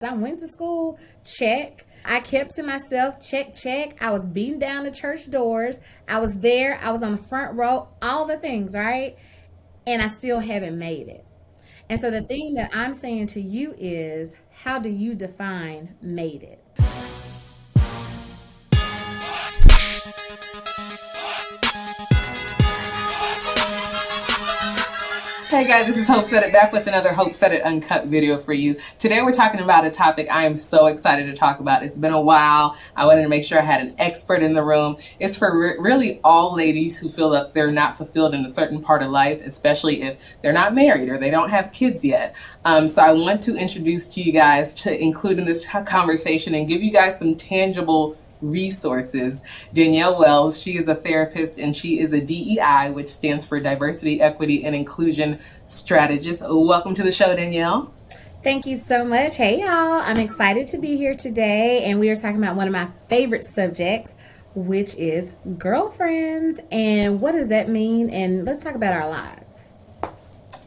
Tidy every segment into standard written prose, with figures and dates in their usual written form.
I went to school, check. I kept to myself, check, check. I was beating down the church doors. I was there. I was on the front row, all the things, right? And I still haven't made it. And so the thing that I'm saying to you is, how do you define made it? Hey guys, this is Hope Said It back with another Hope Said It Uncut video for you. Today we're talking about a topic I am so excited to talk about. It's been a while. I wanted to make sure I had an expert in the room. It's for really all ladies who feel that they're not fulfilled in a certain part of life, especially if they're not married or they don't have kids yet. So I want to introduce to you guys to include in this conversation and give you guys some tangible resources. Danielle Wells, she is a therapist and she is a DEI, which stands for Diversity, Equity, and Inclusion Strategist. Welcome to the show, Danielle. Thank you so much. Hey, y'all. I'm excited to be here today, and we are talking about one of my favorite subjects, which is girlfriends. And what does that mean? And let's talk about our lives.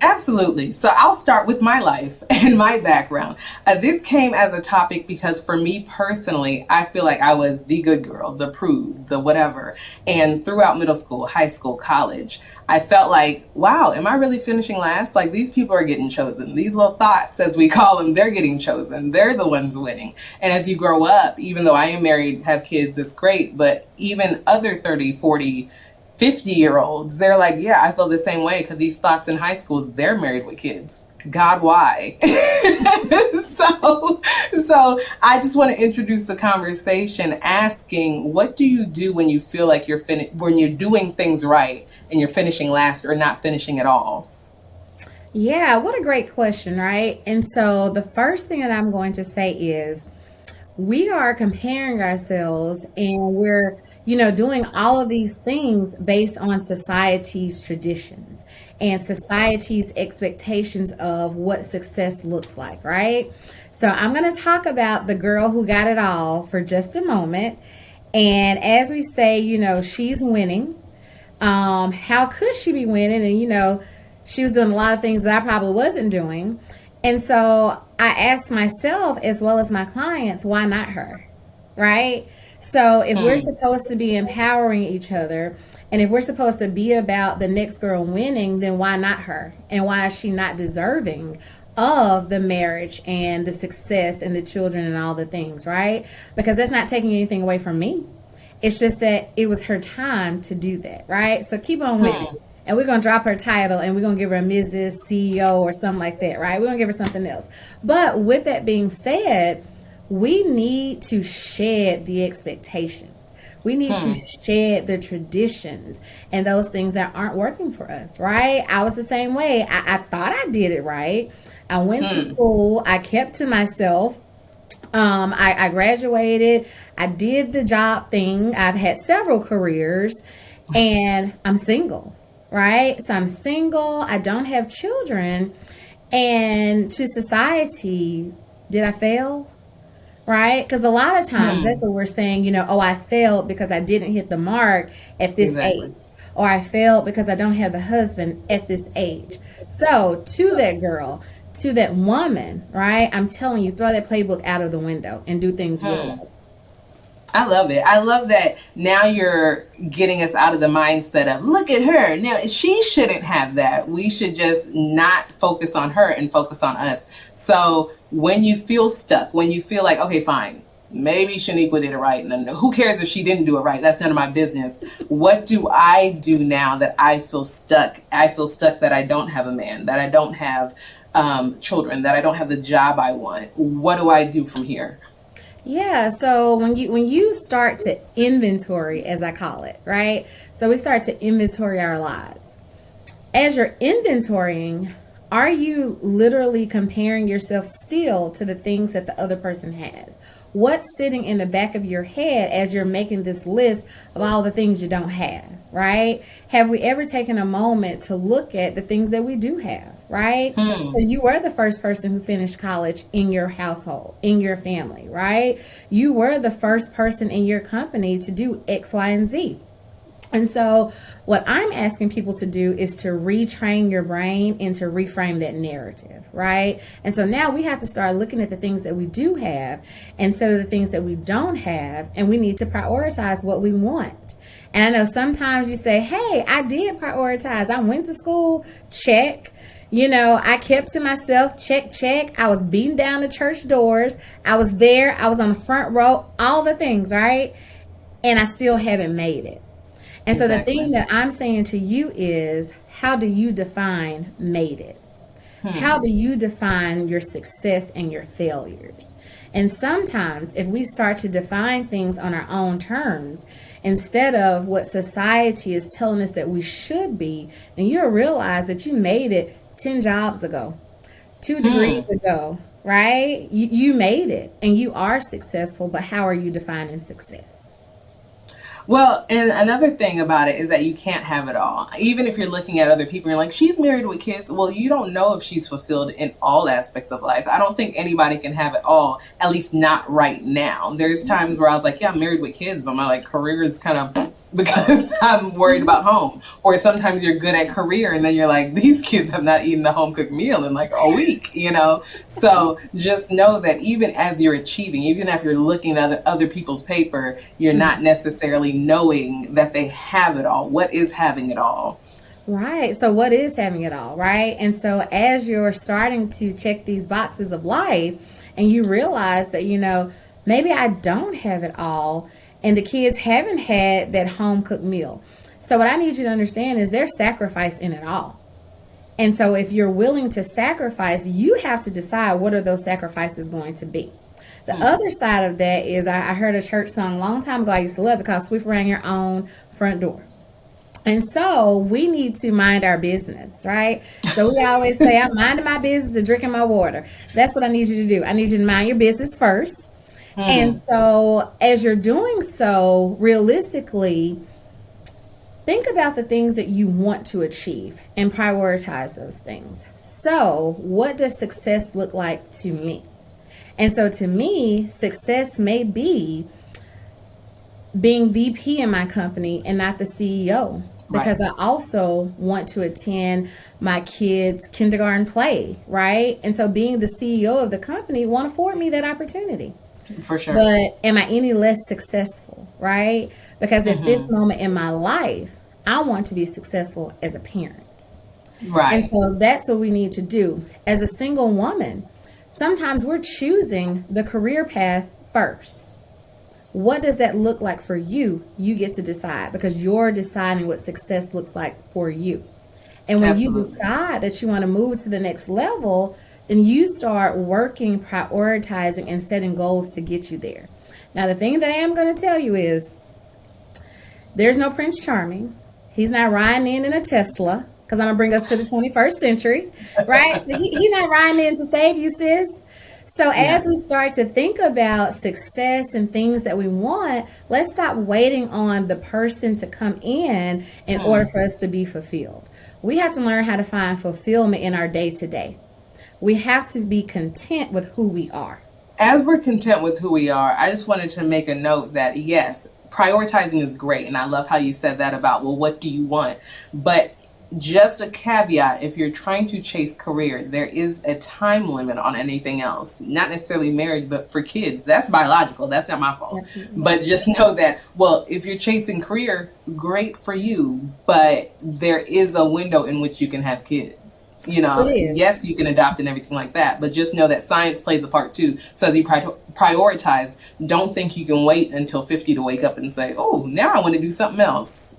Absolutely. So I'll start with my life and my background. This came as a topic because for me personally, I feel like I was the good girl, the prude, the whatever. And throughout middle school, high school, college, I felt like, wow, am I really finishing last? Like these people are getting chosen. These little thoughts, as we call them, they're getting chosen. They're the ones winning. And as you grow up, even though I am married, have kids, it's great. But even other 30, 40, 50-year-olds, they're like, yeah, I feel the same way because these thoughts in high schools, they're married with kids. God, why? so I just want to introduce the conversation asking, what do you do when you feel like when you're doing things right and you're finishing last or not finishing at all? Yeah, what a great question, right? And so the first thing that I'm going to say is, we are comparing ourselves and we're doing all of these things based on society's traditions and society's expectations of what success looks like, right? So I'm going to talk about the girl who got it all for just a moment. And as we say, she's winning. How could she be winning? And she was doing a lot of things that I probably wasn't doing. And so I asked myself as well as my clients, why not her? Right? So if we're supposed to be empowering each other and if we're supposed to be about the next girl winning, then why not her? And why is she not deserving of the marriage and the success and the children and all the things, right? Because that's not taking anything away from me. It's just that it was her time to do that, right? So keep on with me. And we're going to drop her title and we're going to give her a Mrs. CEO or something like that, right? We're going to give her something else. But with that being said, we need to shed the expectations. We need to shed the traditions and those things that aren't working for us, right? I was the same way. I thought I did it right. I went to school. I kept to myself. I graduated. I did the job thing. I've had several careers and I'm single. Right? So I'm single, I don't have children, and to society, did I fail? Right? Because a lot of times that's what we're saying, oh, I failed because I didn't hit the mark at this age, or I failed because I don't have the husband at this age. So to that girl, to that woman, right? I'm telling you, throw that playbook out of the window and do things real. I love it. I love that now you're getting us out of the mindset of, look at her. Now, she shouldn't have that. We should just not focus on her and focus on us. So when you feel stuck, when you feel like, okay, fine, maybe Shaniqua did it right, and who cares if she didn't do it right? That's none of my business. What do I do now that I feel stuck? I feel stuck that I don't have a man, that I don't have children, that I don't have the job I want. What do I do from here? Yeah, so when you start to inventory, as I call it, right? So we start to inventory our lives. As you're inventorying, are you literally comparing yourself still to the things that the other person has? What's sitting in the back of your head as you're making this list of all the things you don't have, right? Have we ever taken a moment to look at the things that we do have, right? So you were the first person who finished college in your household, in your family, right? You were the first person in your company to do X, Y, and Z. And so, what I'm asking people to do is to retrain your brain and to reframe that narrative, right? And so now we have to start looking at the things that we do have instead of the things that we don't have, and we need to prioritize what we want. And I know sometimes you say, hey, I did prioritize. I went to school, check. I kept to myself, check, check. I was beating down the church doors. I was there. I was on the front row, all the things, right? And I still haven't made it. And so the thing Exactly. that I'm saying to you is, how do you define made it? How do you define your success and your failures? And sometimes, if we start to define things on our own terms, instead of what society is telling us that we should be, then you'll realize that you made it 10 jobs ago, 2 degrees ago, right? You made it and you are successful, but how are you defining success? Well, and another thing about it is that you can't have it all. Even if you're looking at other people, you're like, she's married with kids. Well, you don't know if she's fulfilled in all aspects of life. I don't think anybody can have it all, at least not right now. There's times where I was like, yeah, I'm married with kids, but my like career is kind of because I'm worried about home. Or sometimes you're good at career and then you're like, these kids have not eaten a home cooked meal in like a week, you know? So just know that even as you're achieving, even if you're looking at other people's paper, you're not necessarily knowing that they have it all. What is having it all? Right. So, what is having it all, right? And so, as you're starting to check these boxes of life and you realize that, maybe I don't have it all and the kids haven't had that home cooked meal. So, what I need you to understand is there's sacrifice in it all. And so, if you're willing to sacrifice, you have to decide what are those sacrifices going to be. The other side of that is I heard a church song a long time ago. I used to love it called Sweep Around Your Own Front Door. And so we need to mind our business, right? So we always say, I'm minding my business and drinking my water. That's what I need you to do. I need you to mind your business first. And so as you're doing so, realistically, think about the things that you want to achieve and prioritize those things. So, what does success look like to me? And so to me, success may be being VP in my company and not the CEO, Right. because I also want to attend my kids' kindergarten play, right? And so being the CEO of the company won't afford me that opportunity. For sure. But am I any less successful, right? Because at this moment in my life, I want to be successful as a parent. And Right. so that's what we need to do. As a single woman, sometimes we're choosing the career path first. What does that look like for you? You get to decide because you're deciding what success looks like for you. And when you Absolutely. decide that you want to move to the next level, then you start working, prioritizing, and setting goals to get you there. Now, the thing that I am going to tell you is there's no Prince Charming. He's not riding in a Tesla because I'm going to bring us to the 21st century, right? So he's not riding in to save you, sis. So Yeah. as we start to think about success and things that we want, let's stop waiting on the person to come in order for us to be fulfilled. We have to learn how to find fulfillment in our day to day. We have to be content with who we are. As we're content with who we are, I just wanted to make a note that yes, prioritizing is great. And I love how you said that about, well, what do you want? But just a caveat, if you're trying to chase career, there is a time limit on anything else. Not necessarily marriage, but for kids. That's biological. That's not my fault. Absolutely. But just know that, well, if you're chasing career, great for you. But there is a window in which you can have kids. You It know, is. yes, you can adopt and everything like that, but just know that science plays a part too. So as you prioritize, don't think you can wait until 50 to wake up and say, oh, now I want to do something else.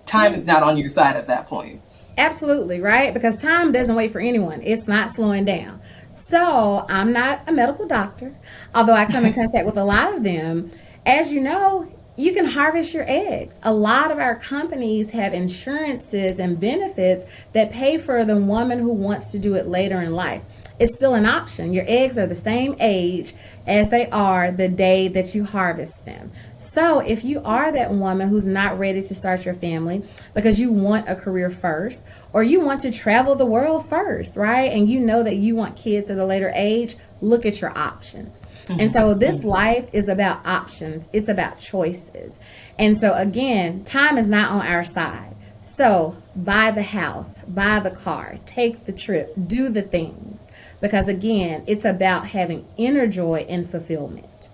Time is not on your side at that point. Absolutely, right? Because time doesn't wait for anyone. It's not slowing down. So, I'm not a medical doctor, although I come in contact with a lot of them. As you know, you can harvest your eggs. A lot of our companies have insurances and benefits that pay for the woman who wants to do it later in life. It's still an option. Your eggs are the same age as they are the day that you harvest them. So, if you are that woman who's not ready to start your family because you want a career first, or you want to travel the world first, right? And you know that you want kids at a later age, look at your options. And so, this life is about options, it's about choices. And so, again, time is not on our side. So, buy the house, buy the car, take the trip, do the things. Because again, it's about having inner joy and fulfillment.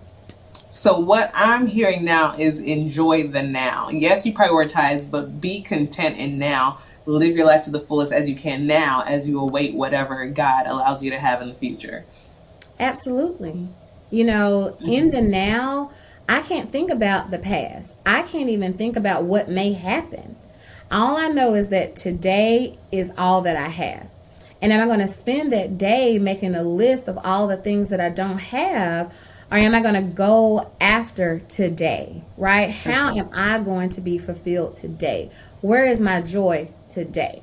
So what I'm hearing now is enjoy the now. Yes, you prioritize, but be content in now. Live your life to the fullest as you can now as you await whatever God allows you to have in the future. Absolutely. You know, in the now, I can't think about the past. I can't even think about what may happen. All I know is that today is all that I have. And am I going to spend that day making a list of all the things that I don't have? Or am I going to go after today, right? For How sure. am I going to be fulfilled today? Where is my joy today?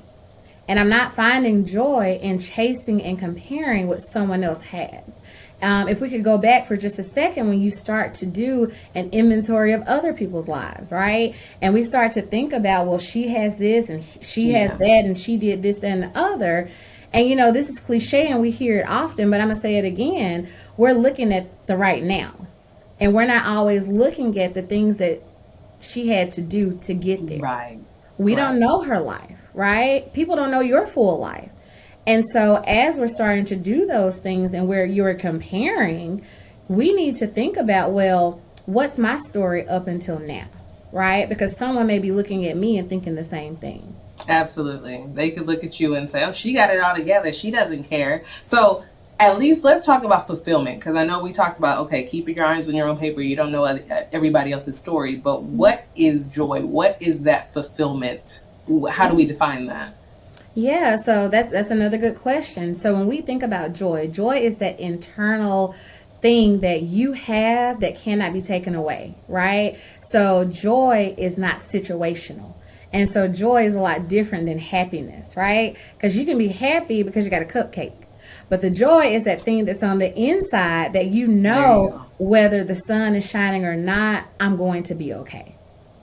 And I'm not finding joy in chasing and comparing what someone else has. If we could go back for just a second, when you start to do an inventory of other people's lives, right? And we start to think about, well, she has this and she has Yeah. that and she did this, that, and the other. And you know, this is cliche and we hear it often, but I'm going to say it again. We're looking at the right now. And we're not always looking at the things that she had to do to get there. Right. We don't Right. know her life, right? People don't know your full life. And so as we're starting to do those things and where you're comparing, we need to think about, well, what's my story up until now, right? Because someone may be looking at me and thinking the same thing. Absolutely. They could look at you and say, oh, she got it all together. She doesn't care. So at least let's talk about fulfillment, because I know we talked about, okay, keeping your eyes on your own paper. You don't know everybody else's story. But what is joy? What is that fulfillment? How do we define that? Yeah, so that's another good question. So when we think about joy, joy is that internal thing that you have that cannot be taken away, right? So joy is not situational. And so joy is a lot different than happiness, right? Because you can be happy because you got a cupcake. But the joy is that thing that's on the inside that you There you know go. whether the sun is shining or not, I'm going to be okay.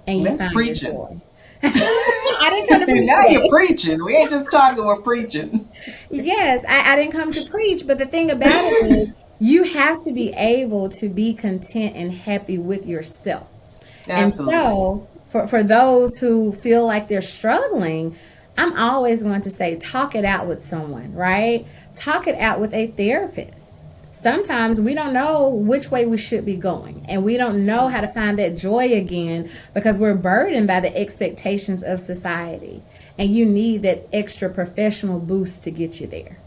And you That's find your preaching. joy. I didn't come to preach Now you're today. preaching. We ain't just talking, we're preaching. Yes, I didn't come to preach, but the thing about it is you have to be able to be content and happy with yourself. And Absolutely. so, for those who feel like they're struggling, I'm always going to say, talk it out with someone, right? Talk it out with a therapist. Sometimes we don't know which way we should be going, and we don't know how to find that joy again because we're burdened by the expectations of society. And you need that extra professional boost to get you there.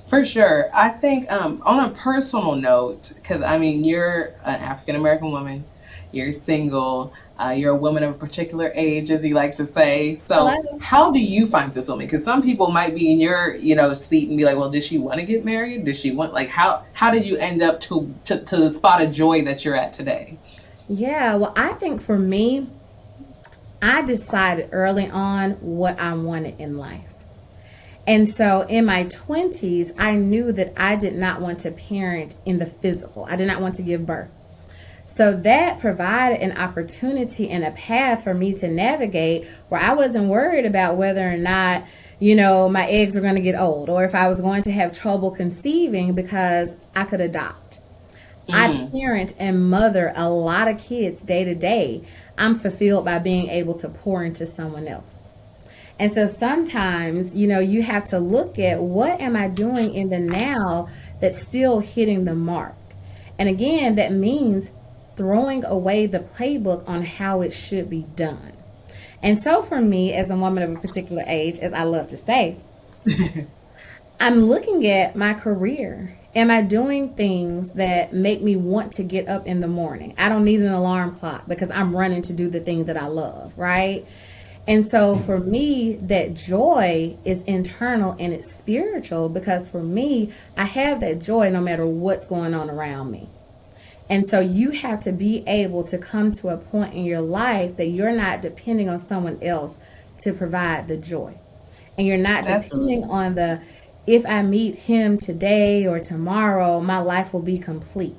For sure. I think on a personal note, because I mean, you're an African American woman, you're single, you're a woman of a particular age, as you like to say. So, Hello. how do you find fulfillment? Because some people might be in your, seat and be like, "Well, did she want to get married? Did she want like how did you end up to the spot of joy that you're at today?" Yeah, well, I think for me, I decided early on what I wanted in life. And so in my 20s, I knew that I did not want to parent in the physical. I did not want to give birth. So that provided an opportunity and a path for me to navigate where I wasn't worried about whether or not, my eggs were going to get old or if I was going to have trouble conceiving because I could adopt. I Mm, parent and mother a lot of kids day to day. I'm fulfilled by being able to pour into someone else. And so sometimes, you have to look at what am I doing in the now that's still hitting the mark. And again, that means throwing away the playbook on how it should be done. And so for me, as a woman of a particular age, as I love to say, I'm looking at my career. Am I doing things that make me want to get up in the morning? I don't need an alarm clock because I'm running to do the thing that I love, right? And so for me, that joy is internal and it's spiritual because for me, I have that joy no matter what's going on around me. And so you have to be able to come to a point in your life that you're not depending on someone else to provide the joy. And you're not depending absolutely. on the if I meet him today or tomorrow, my life will be complete,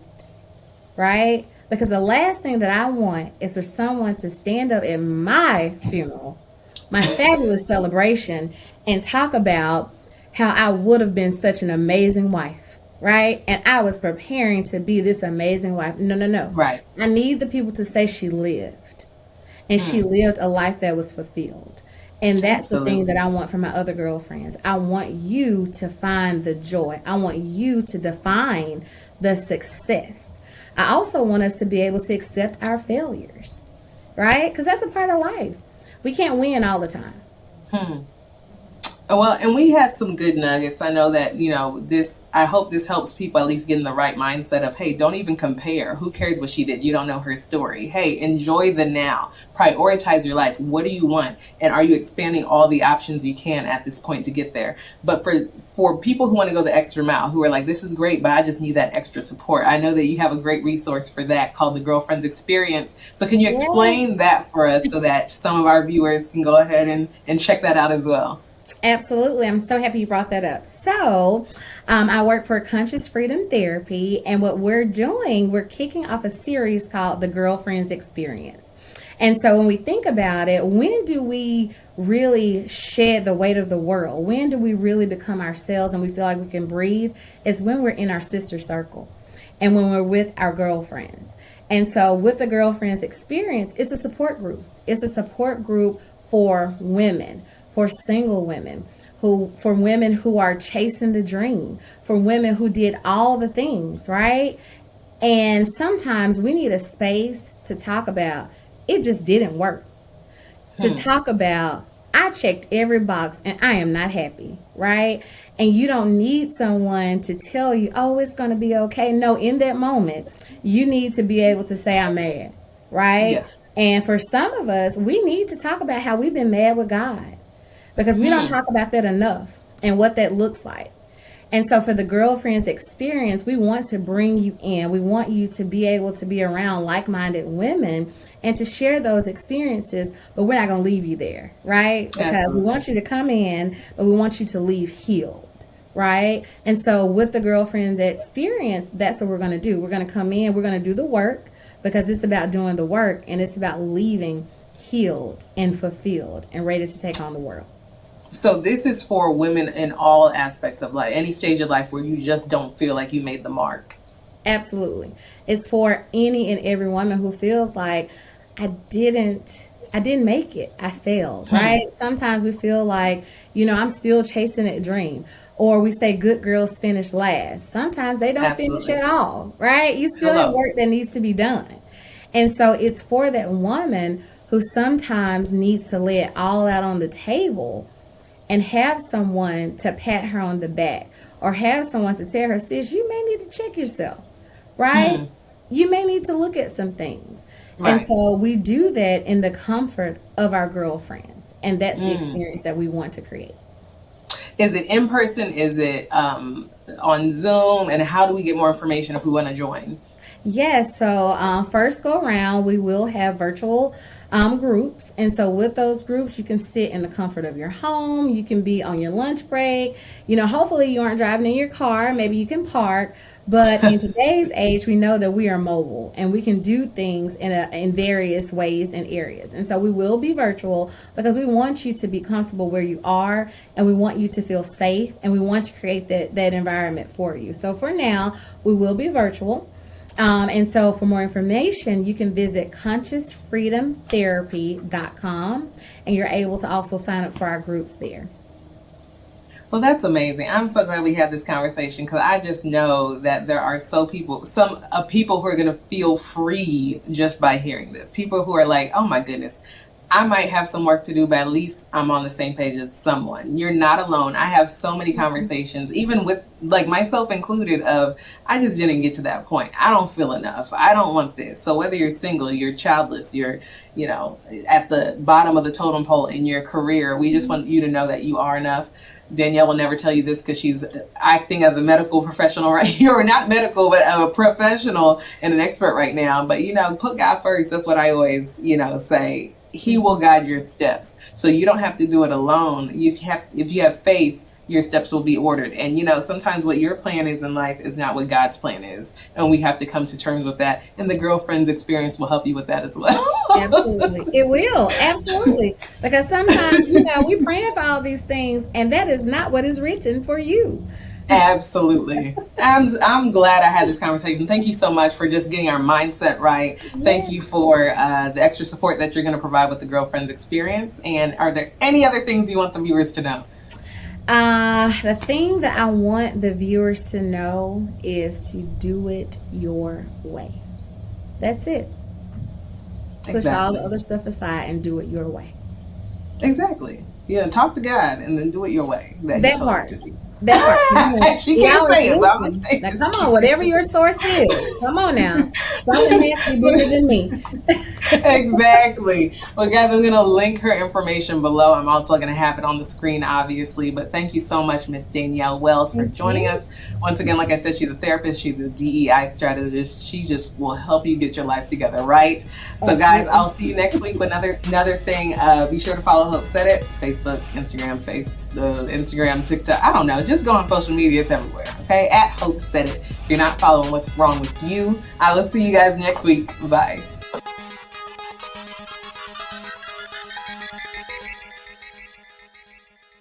right? Because the last thing that I want is for someone to stand up at my funeral, my fabulous celebration, and talk about how I would have been such an amazing wife, right? And I was preparing to be this amazing wife. No, no, no. Right. I need the people to say she lived, and she lived a life that was fulfilled. And that's the thing that Absolutely. I want from my other girlfriends. I want you to find the joy. I want you to define the success. I also want us to be able to accept our failures, right? Because that's a part of life. We can't win all the time. Hmm. Well, and we had some good nuggets. I know that, this, I hope this helps people at least get in the right mindset of, hey, don't even compare. Who cares what she did? You don't know her story. Hey, enjoy the now. Prioritize your life. What do you want? And are you expanding all the options you can at this point to get there? But for people who want to go the extra mile, who are like, this is great, but I just need that extra support. I know that you have a great resource for that called the Girlfriends Experience. So can you Yeah. explain that for us so that some of our viewers can go ahead and check that out as well? Absolutely. I'm so happy you brought that up. So, I work for Conscious Freedom Therapy, and what we're doing, we're kicking off a series called the Girlfriends Experience. And so, when we think about it, when do we really shed the weight of the world? When do we really become ourselves and we feel like we can breathe? Is when we're in our sister circle and when we're with our girlfriends. And so, with the Girlfriends Experience, it's a support group. It's a support group for women, for single women, who for women who are chasing the dream, for women who did all the things, right? And sometimes we need a space to talk about it just didn't work. To Hmm. talk about I checked every box and I am not happy, right? And you don't need someone to tell you, oh, it's going to be okay. No, in that moment, you need to be able to say, I'm mad, right? Yeah. And for some of us, we need to talk about how we've been mad with God because we don't Hmm. talk about that enough and what that looks like. And so, for the Girlfriends Experience, we want to bring you in. We want you to be able to be around like minded women and to share those experiences, but we're not going to leave you there, right? Because we Absolutely. want you to come in, but we want you to leave healed, right? And so, with the Girlfriends Experience, that's what we're going to do. We're going to come in, we're going to do the work because it's about doing the work and it's about leaving healed and fulfilled and ready to take on the world. So this is for women in all aspects of life, any stage of life where you just don't feel like you made the mark. Absolutely. It's for any and every woman who feels like I didn't I didn't make it. I failed, Hmm. right? Sometimes we feel like, I'm still chasing that dream. Or we say good girls finish last. Sometimes they don't finish Absolutely. at all, right? You still have Hello. work that needs to be done. And so it's for that woman who sometimes needs to lay it all out on the table and have someone to pat her on the back or have someone to tell her, sis, you may need to check yourself, right? Hmm. You may need to look at some things. And Right. so we do that in the comfort of our girlfriends. And that's the Hmm. experience that we want to create. Is it in person? Is it on Zoom? And how do we get more information if we want to join? Yes, so first go around, we will have virtual groups. And so with those groups, you can sit in the comfort of your home. You can be on your lunch break. Hopefully you aren't driving in your car. Maybe you can park. But in today's age, we know that we are mobile and we can do things in various ways and areas. And so we will be virtual because we want you to be comfortable where you are and we want you to feel safe and we want to create that environment for you. So for now, we will be virtual. And so, for more information, you can visit consciousfreedomtherapy.com and you're able to also sign up for our groups there. Well, that's amazing. I'm so glad we had this conversation because I just know that there are some people who are going to feel free just by hearing this. People who are like, oh my goodness, I might have some work to do, but at least I'm on the same page as someone. You're not alone. I have so many conversations, even with like myself included, of I just didn't get to that point. I don't feel enough. I don't want this. So whether you're single, you're childless, you're, you know, at the bottom of the totem pole in your career, we just want you to know that you are enough. Danielle will never tell you this because she's acting as a medical professional right here, or not medical, but a professional and an expert right now. But, put God first. That's what I always, say. He will guide your steps. So you don't have to do it alone. If you have faith, your steps will be ordered. And sometimes what your plan is in life is not what God's plan is, and we have to come to terms with that. And the girlfriend's experience will help you with that as well. Absolutely. It will. Absolutely. Because sometimes, we're praying for all these things, and that is not what is written for you. Absolutely. I'm glad I had this conversation. Thank you so much for just getting our mindset right. Thank Yeah. you for the extra support that you're going to provide with the girlfriend's experience. And are there any other things you want the viewers to know? The thing that I want the viewers to know is to do it your way. That's it. Push all the Exactly. other stuff aside and do it your way. Exactly. Yeah, talk to God and then do it your way that He That told you part. to do. That part. Come on. She We can't always say it, but I'm going to listen. say Now, it come to on. you. Whatever your source is, come on now. Something has to be bigger than me. Exactly. Well, guys, I'm going to link her information below. I'm also going to have it on the screen, obviously. But thank you so much, Miss Danielle Wells, for Thank joining you. us. Once again, like I said, she's a therapist. She's a DEI strategist. She just will help you get your life together, right? So, guys, Absolutely. I'll see you next week with another thing. Be sure to follow Hope Said It. Facebook, Instagram, TikTok. I don't know. Just go on social media. It's everywhere. Okay? At Hope Said It. If you're not following what's wrong with you, I will see you guys next week. Bye.